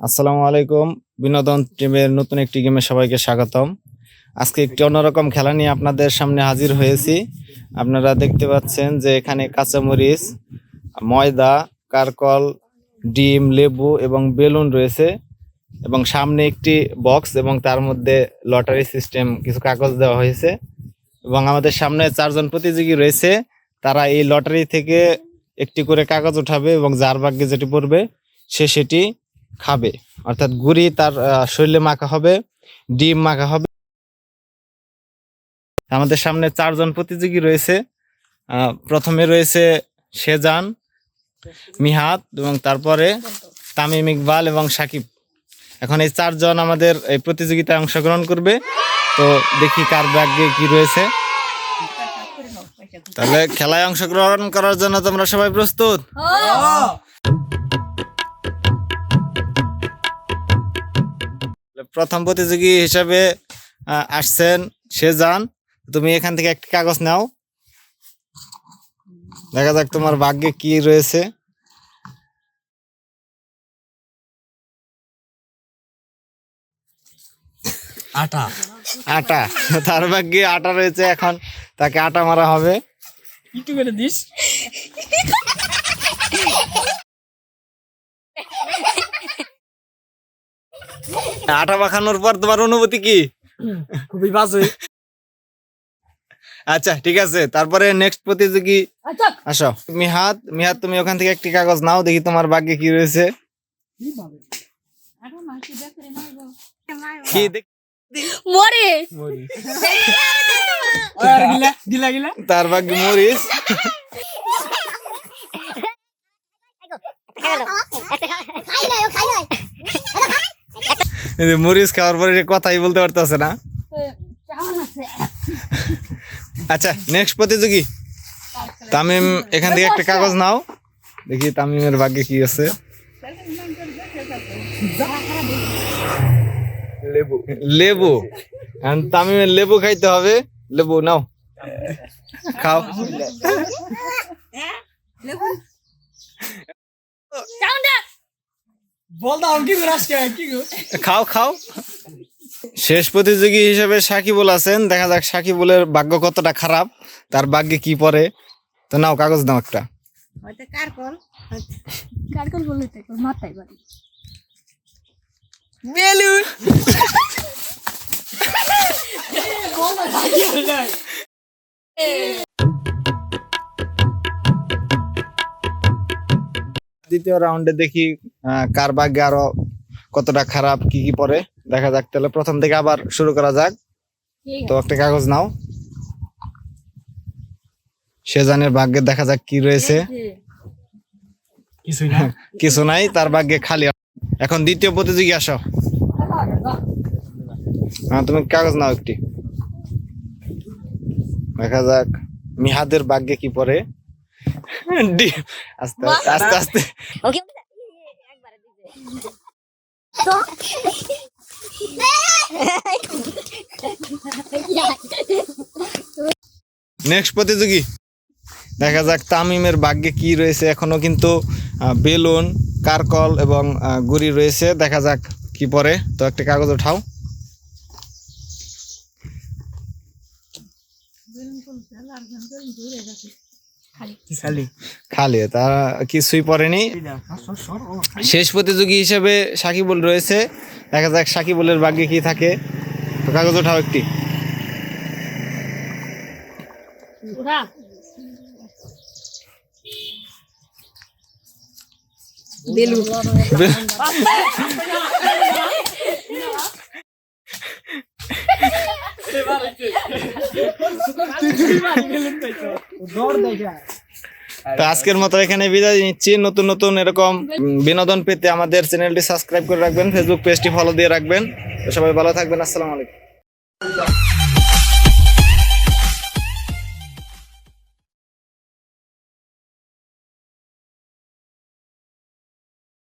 আসসালামু আলাইকুম। বিনোদন টিমের নতুন একটি গেমে সবাইকে স্বাগতম। আজকে একটি অন্যরকম খেলা নিয়ে আপনাদের সামনে হাজির হয়েছি। আপনারা দেখতে পাচ্ছেন যে এখানে কাঁচামরিচ, ময়দা, কারকল, ডিম, লেবু এবং বেলুন রয়েছে এবং সামনে একটি বক্স এবং তার মধ্যে লটারি সিস্টেম কিছু কাগজ দেওয়া হয়েছে এবং আমাদের সামনে 4 জন প্রতিযোগী রয়েছে। তারা এই লটারি থেকে একটি করে কাগজ উঠাবে এবং যার ভাগ্যে যেটি পড়বে সে সেটি খাবে। অর্থাৎ গুড়ি তার শরীরে মাখা হবে, ডিম মাখা হবে। আমাদের সামনে 4 জন প্রতিযোগী রয়েছে। প্রথমে রয়েছে সেজান, মিহাদ এবং তারপরে তামিম ইকবাল এবং সাকিব। এখন এই 4 জন আমাদের এই প্রতিযোগিতায় অংশগ্রহণ করবে। তো দেখি কার ভাগ্যে কি রয়েছে। তাহলে খেলায় অংশগ্রহণ করার জন্য তোমরা সবাই প্রস্তুত? প্রথম প্রতিযোগী হিসাবে আসছেন সেজান। তুমি এখান থেকে একটি কাগজ নাও, দেখা যাক তোমার ভাগ্যে কি রয়েছে। আটা আটা, তার ভাগ্যে আটা রয়েছে। এখন তাকে আটা মারা হবে। একটু করে দিস। আটা মাখানোর পর তোমার অনুভূতি কি? খুবই বাজে। আচ্ছা ঠিক আছে, তারপরে নেক্সট প্রতিযোগী আসো। মিহাদ, তুমি ওখান থেকে একটি কাগজ নাও, দেখি তোমার ভাগ্যে কি রয়েছে। কি তার ভাগ্যে মরিচ। মরিচ খাওয়ার পরে কথাই বলতে পারতেছে না। আচ্ছা নেক্সট প্রতিযোগী তামিম, এখান থেকে একটা কাগজ নাও, দেখি তামিমের ভাগ্যে কি আছে। লেবু। তামিমের লেবু খাইতে হবে। লেবু নাও, খাও। খাও খাও। শেষ প্রতিযোগী হিসেবে সাকিবুল আছেন। দেখা যাক সাকিবুলের ভাগ্য কতটা খারাপ, তার ভাগ্যে কি পড়ে। তো নাও কাগজ নাও একটা। বেলুন। দ্বিতীয় রাউন্ডে দেখি কার ভাগ্যে আরো কতটা খারাপ, কি কি পড়ে দেখা যাক। তাহলে প্রথম থেকে আবার শুরু করা যাক। তো একটা কাগজ নাও। সেজানের ভাগ্যে দেখা যাক কি রয়েছে। কিছু নাই, তার ভাগ্যে খালি। এখন দ্বিতীয় প্রতিযোগী আসো। তুমি কাগজ নাও একটি, দেখা যাক মিহাদের ভাগ্যে কি পড়ে। আস্তে আস্তে আস্তে। নেক্সট প্রতিযোগী, দেখা যাক তামিমের ভাগ্যে কি রয়েছে। এখনো কিন্তু বেলুন, কারকল এবং গুড়ি রয়েছে, দেখা যাক কি পড়ে। তো একটা কাগজ উঠাও। খালি, তারা কিছুই পড়েনি। শেষ প্রতিযোগী হিসেবে সাকিবুল রয়েছে, দেখা যাক সাকিবুলের ভাগ্যে কি থাকে। তো কাগজ উঠাও একটি। তো আজকের মতো এখানে বিদায় নিচ্ছি। নতুন নতুন এরকম বিনোদন পেতে আমাদের চ্যানেলটি সাবস্ক্রাইব করে রাখবেন, ফেসবুক পেজটি ফলো দিয়ে রাখবেন। তো সবাই ভালো থাকবেন। আসসালামু আলাইকুম।